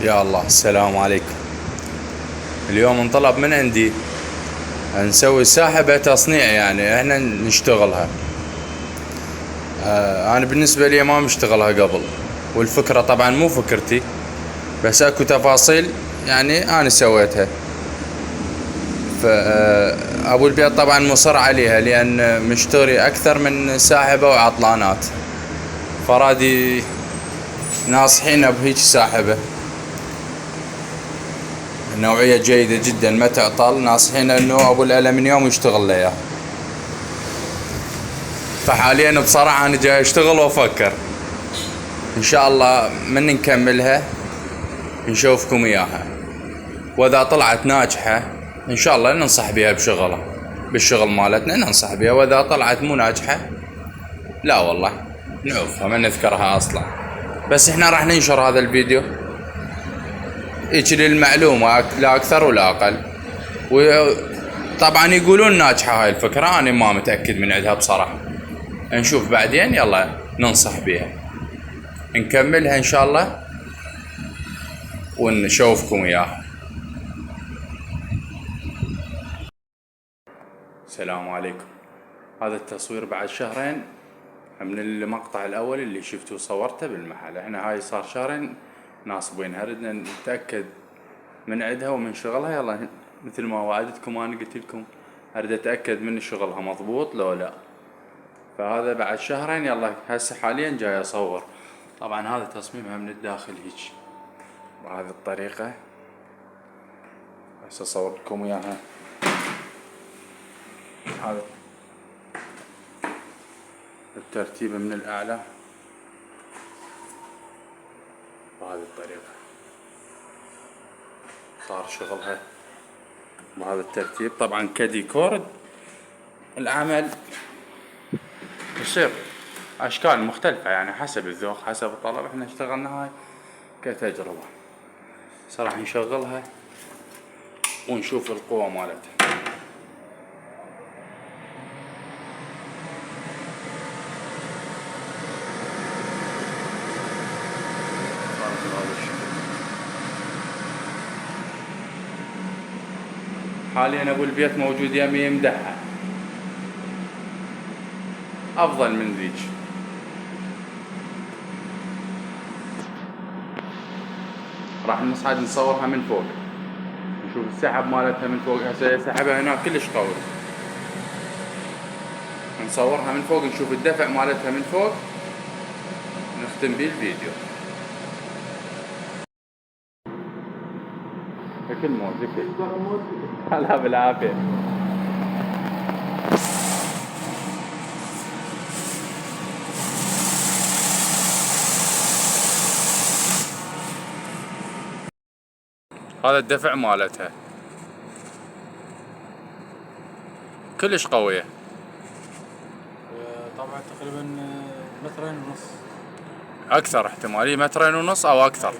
يا الله، السلام عليكم. اليوم انطلب من عندي نسوي ساحبة تصنيع، يعني احنا نشتغلها. انا بالنسبة لي ما مشتغلها قبل، والفكرة طبعا مو فكرتي، بس اكو تفاصيل يعني انا سويتها. فابو البيت طبعا مصر عليها لان مشتري اكثر من ساحبة وعطلانات، فرادي ناصحين بهيج ساحبة نوعية جيدة جدا ما تعطل، ناصحين انه ابو الالمنيوم يشتغل له اياه. فحاليا بصراحة انا جاي اشتغل وافكر ان شاء الله من نكملها نشوفكم اياها، واذا طلعت ناجحة ان شاء الله ننصح بها بشغلها، بالشغل مالتنا ننصح بها، واذا طلعت مو ناجحة لا والله نعوفها ما نذكرها اصلا. بس احنا راح ننشر هذا الفيديو هيك للمعلومة لا اكثر ولا اقل. وطبعا يقولون ناجحة هاي الفكرة، انا ما متأكد من عندها بصراحة، نشوف بعدين. يلا ننصح بها نكملها ان شاء الله ونشوفكم اياها. السلام عليكم. هذا التصوير بعد شهرين من المقطع الاول اللي شفتوه صورته بالمحل. احنا هاي صار شهرين ناصبينها، ردنا نتأكد من عندها ومن شغلها. يلا مثل ما وعدتكم انا قلت لكم اريد اتأكد من شغلها مضبوط لو لا. فهذا بعد شهرين. يلا هسه حاليا جاي اصور. طبعا هذا تصميمها من الداخل هيك بهذه الطريقة. هسه اصور لكم اياها. هذا الترتيب من الاعلى بهذه الطريقة، صار شغلها بهذا الترتيب. طبعا كديكور العمل يصير اشكال مختلفة، يعني حسب الذوق حسب الطلب. احنا اشتغلنا هاي كتجربة. راح نشغلها ونشوف القوة مالتها. حاليا ابو البيت موجود يمي يمدحها افضل من ذيك. راح نصعد نصورها من فوق، نشوف السحب مالتها من فوق. هسه سحبها هناك كلش قوي، نصورها من فوق نشوف الدفع مالتها من فوق، نختم بيه الفيديو. اكل موت اكل. هلا بالعافية. هذا الدفع مالتها كلش قوية. طبعا تقريبا مترين ونص. اكثر احتمالية مترين ونص او اكثر.